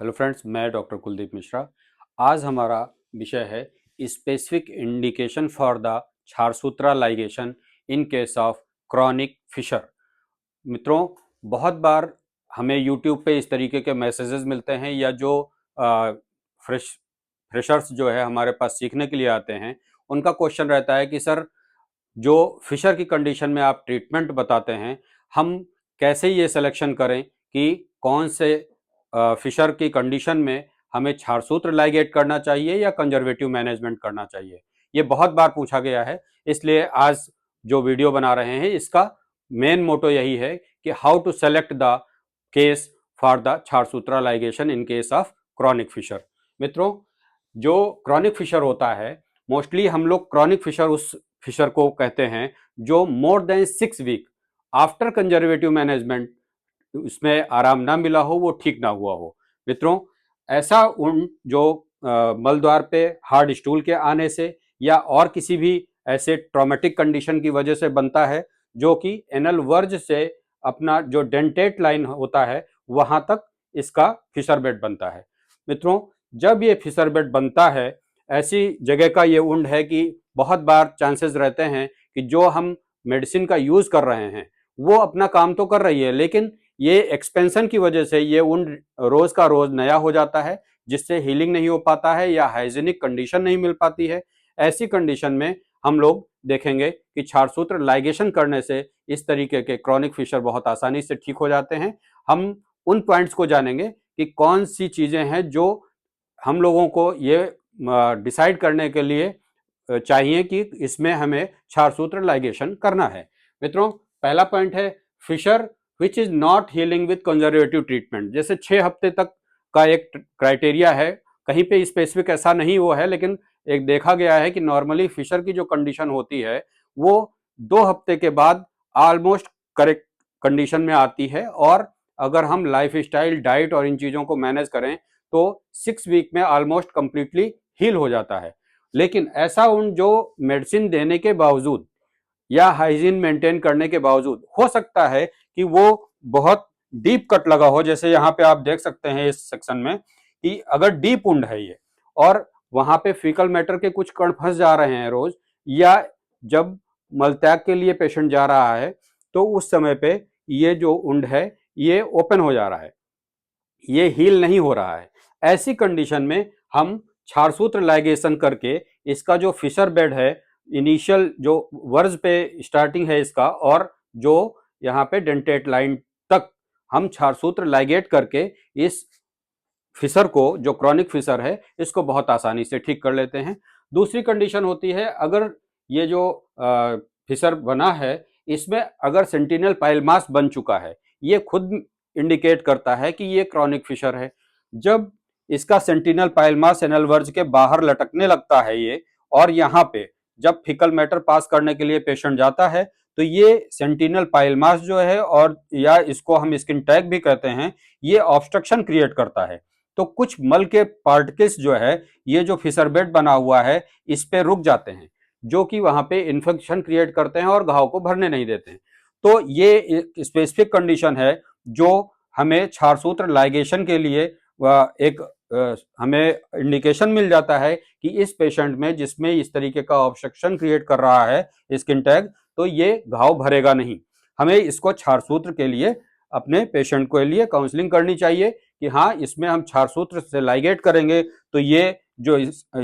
Hello friends, मैं doctor Kuldeep Mishra. आज हमारा विषय है specific indication for the ksharsutra ligation in case of chronic fissure. मित्रों, बहुत बार हमें यूट्यूब पे इस तरीके के मैसेजेस मिलते हैं या जो फ्रेशर्स जो है हमारे पास सीखने के लिए आते हैं, उनका क्वेश्चन रहता है कि सर, जो फिशर की कंडीशन में आप ट्रीटमेंट बताते हैं, हम कैसे ये सिलेक्शन करें कि कौन से फिशर की कंडीशन में हमें क्षारसूत्र लाइगेट करना चाहिए या कंजर्वेटिव मैनेजमेंट करना चाहिए। ये बहुत बार पूछा गया है, इसलिए आज जो वीडियो बना रहे हैं इसका मेन मोटो यही है कि how to select the case for the ksharsutra ligation in case of chronic fissure. मित्रों, जो क्रॉनिक फिशर होता है, मोस्टली हम लोग क्रॉनिक फिशर उस फिशर को कहते हैं जो more than 6 week after conservative management उसमें आराम ना मिला हो, वो ठीक ना हुआ हो। मित्रों, ऐसा उन जो मल द्वार पे हार्ड स्टूल के आने से या और किसी भी ऐसे ट्रॉमेटिक कंडीशन की वजह से बनता है, जो कि एनल वर्ज से अपना जो डेंटेट लाइन होता है वहां तक इसका फिशर बेड बनता है। मित्रों, जब ये फिशर बेड बनता है, ऐसी जगह का ये उंड है कि बहुत बार चांसेस रहते हैं कि जो हम मेडिसिन का यूज कर रहे हैं वो अपना काम तो कर रही है, लेकिन ये एक्सपेंशन की वजह से ये उंड रोज का रोज नया हो जाता है, जिससे हीलिंग नहीं हो पाता है या हाइजीनिक कंडीशन नहीं मिल पाती है। ऐसी कंडीशन में हम लोग देखेंगे कि क्षारसूत्र लाइगेशन करने से इस तरीके के क्रॉनिक फिशर बहुत आसानी से ठीक हो जाते हैं। हम उन पॉइंट्स को जानेंगे कि कौन सी चीजें हैं जो हम लोगों को ये डिसाइड करने के लिए चाहिए कि इसमें हमें क्षारसूत्र लाइगेशन करना है। मित्रों, पहला पॉइंट है fissure which is not healing with conservative treatment. जैसे 6 हफ्ते तक का एक क्राइटेरिया है, कहीं पे स्पेसिफिक ऐसा नहीं वो है, लेकिन एक देखा गया है कि नॉर्मली फिशर की जो कंडीशन होती है वो 2 हफ्ते के बाद ऑलमोस्ट करेक्ट कंडीशन में आती है, और अगर हम लाइफ स्टाइल, डाइट और इन चीजों को मैनेज करें तो 6 वीक में ऑलमोस्ट कंप्लीटली हील हो जाता है। लेकिन ऐसा उन जो मेडिसिन देने के बावजूद या हाइजीन मेंटेन करने के बावजूद हो सकता है कि वो बहुत डीप कट लगा हो, जैसे यहाँ पे आप देख सकते हैं इस सेक्शन में कि अगर डीप वुंड है ये और वहां पे फीकल मैटर के कुछ कण फंस जा रहे हैं रोज, या जब मलत्याग के लिए पेशेंट जा रहा है तो उस समय पे ये जो वुंड है ये ओपन हो जा रहा है, ये हील नहीं हो रहा है। ऐसी कंडीशन में हम क्षारसूत्र लाइगेशन करके इसका जो फिशर बेड है, इनिशियल जो वर्ज पे स्टार्टिंग है इसका और जो यहाँ पे डेंटेट लाइन तक, हम क्षारसूत्र लाइगेट करके इस फिशर को, जो क्रॉनिक फिशर है, इसको बहुत आसानी से ठीक कर लेते हैं। दूसरी कंडीशन होती है, अगर ये जो फिशर बना है इसमें अगर सेंटिनल पाइल मास बन चुका है, ये खुद इंडिकेट करता है कि ये क्रॉनिक फिशर है। जब इसका सेंटिनल पाइल मास एनल वर्ज के बाहर लटकने लगता है ये, और यहाँ पे जब फिकल मैटर पास करने के लिए पेशेंट जाता है तो ये सेंटिनल पाइल मास जो है, और या इसको हम स्किन टैग भी कहते हैं, ये ऑब्स्ट्रक्शन क्रिएट करता है। तो कुछ मल के पार्टिकल्स जो है, ये जो फिशर बेड बना हुआ है इस पे रुक जाते हैं, जो कि वहां पे इन्फेक्शन क्रिएट करते हैं और घाव को भरने नहीं देते हैं। तो ये एक स्पेसिफिक कंडीशन है जो हमें क्षारसूत्र लाइगेशन के लिए एक हमें इंडिकेशन मिल जाता है कि इस पेशेंट में, जिसमें इस तरीके का ऑब्स्ट्रक्शन क्रिएट कर रहा है स्किन टैग, तो ये घाव भरेगा नहीं। हमें इसको क्षारसूत्र के लिए अपने पेशेंट के लिए काउंसलिंग करनी चाहिए कि हाँ, इसमें हम क्षारसूत्र से लाइगेट करेंगे तो ये जो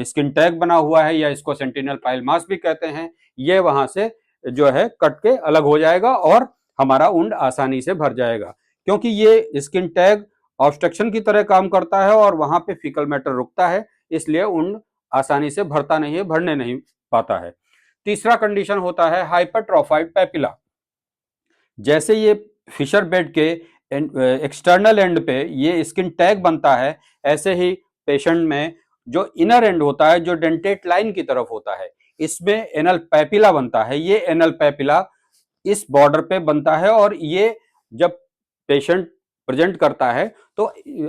स्किन टैग बना हुआ है, या इसको सेंटिनल पाइल मास भी कहते हैं, ये वहां से जो है कट के अलग हो जाएगा और हमारा उंड आसानी से भर जाएगा, क्योंकि ये स्किन टैग ऑब्स्ट्रक्शन की तरह काम करता है और वहां पे फीकल मैटर रुकता है, इसलिए उंड आसानी से भरता नहीं है, भरने नहीं पाता है। तीसरा कंडीशन होता है हाइपरट्रोफाइड पेपिला। जैसे ये फिशर बेड के एक्सटर्नल एंड पे ये स्किन टैग बनता है, ऐसे ही पेशेंट में जो इनर एंड होता है, जो डेंटेट लाइन की तरफ होता है, इसमें एनल पैपिला बनता है। ये एनल पैपिला इस बॉर्डर पे बनता है, और ये जब पेशेंट प्रेजेंट करता है तो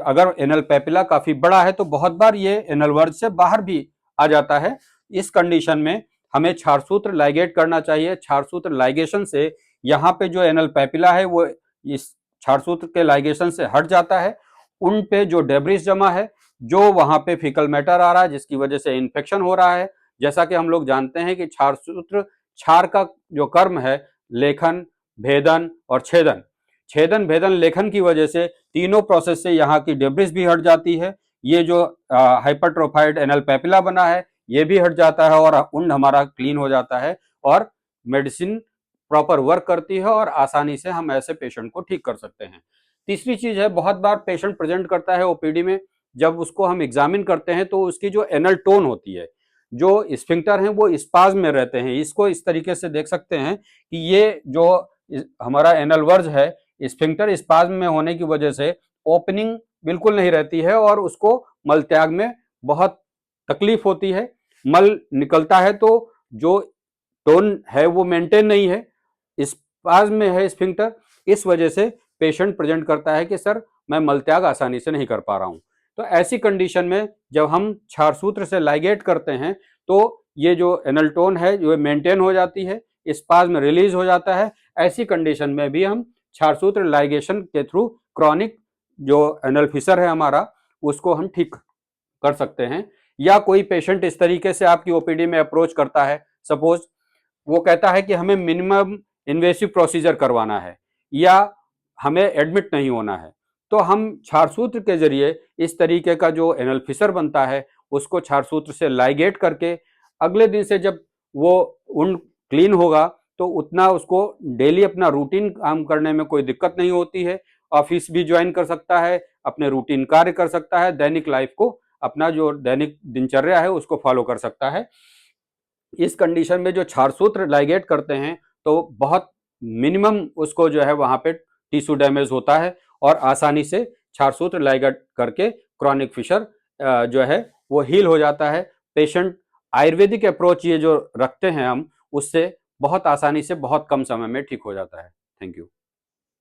अगर एनल पैपिला काफी बड़ा है तो बहुत बार ये एनल वर्ज से बाहर भी आ जाता है। इस कंडीशन में हमें क्षारसूत्र लाइगेट करना चाहिए। क्षारसूत्र लाइगेशन से यहाँ पे जो एनल पैपिला है वो इस क्षारसूत्र के लाइगेशन से हट जाता है, उन पे जो डेब्रिस जमा है, जो वहां पे फीकल मैटर आ रहा है, जिसकी वजह से इन्फेक्शन हो रहा है। जैसा कि हम लोग जानते हैं कि क्षार सूत्र, क्षार का जो कर्म है, लेखन, भेदन और छेदन, छेदन भेदन लेखन की वजह से तीनों प्रोसेस से यहाँ की डेब्रिस भी हट जाती है। ये जो हाइपरट्रोफाइड एनल पेपिला बना है, ये भी हट जाता है और उंड हमारा क्लीन हो जाता है और मेडिसिन प्रॉपर वर्क करती है और आसानी से हम ऐसे पेशेंट को ठीक कर सकते हैं। तीसरी चीज है, बहुत बार पेशेंट प्रेजेंट करता है ओपीडी में, जब उसको हम एग्जामिन करते हैं तो उसकी जो एनल टोन होती है, जो स्फिंक्टर हैं वो स्पाज्म में रहते हैं। इसको इस तरीके से देख सकते हैं कि ये जो हमारा एनल वर्ज है, स्फिंक्टर स्पाज्म में होने की वजह से ओपनिंग बिल्कुल नहीं रहती है और उसको मल त्याग में बहुत तकलीफ होती है। मल निकलता है तो जो टोन है वो मेंटेन नहीं है, स्पाज्म में है स्फिंक्टर, इस वजह से पेशेंट प्रेजेंट करता है कि सर मैं मलत्याग आसानी से नहीं कर पा रहा हूं। तो ऐसी कंडीशन में जब हम क्षार सूत्र से लाइगेट करते हैं तो ये जो एनल टोन है जो मेंटेन हो जाती है, स्पाज्म रिलीज हो जाता है। ऐसी कंडीशन में भी हम क्षार सूत्र लाइगेशन के थ्रू क्रॉनिक जो एनल फिशर है हमारा, उसको हम ठीक कर सकते हैं। या कोई पेशेंट इस तरीके से आपकी ओपीडी में अप्रोच करता है, सपोज वो कहता है कि हमें मिनिमम इन्वेसिव प्रोसीजर करवाना है या हमें एडमिट नहीं होना है, तो हम क्षार सूत्र के जरिए इस तरीके का जो एनल फिशर बनता है उसको क्षार सूत्र से लाइगेट करके अगले दिन से जब वो उंड क्लीन होगा तो उतना उसको डेली अपना रूटीन काम करने में कोई दिक्कत नहीं होती है। ऑफिस भी ज्वाइन कर सकता है, अपने रूटीन कार्य कर सकता है, दैनिक लाइफ को, अपना जो दैनिक दिनचर्या है उसको फॉलो कर सकता है। इस कंडीशन में जो क्षार सूत्र लाइगेट करते हैं तो बहुत मिनिमम उसको जो है वहां पे टिश्यू डैमेज होता है और आसानी से क्षार सूत्र लाइगेट करके क्रॉनिक फिशर जो है वो हील हो जाता है। पेशेंट आयुर्वेदिक अप्रोच ये जो रखते हैं हम, उससे बहुत आसानी से बहुत कम समय में ठीक हो जाता है। Thank you.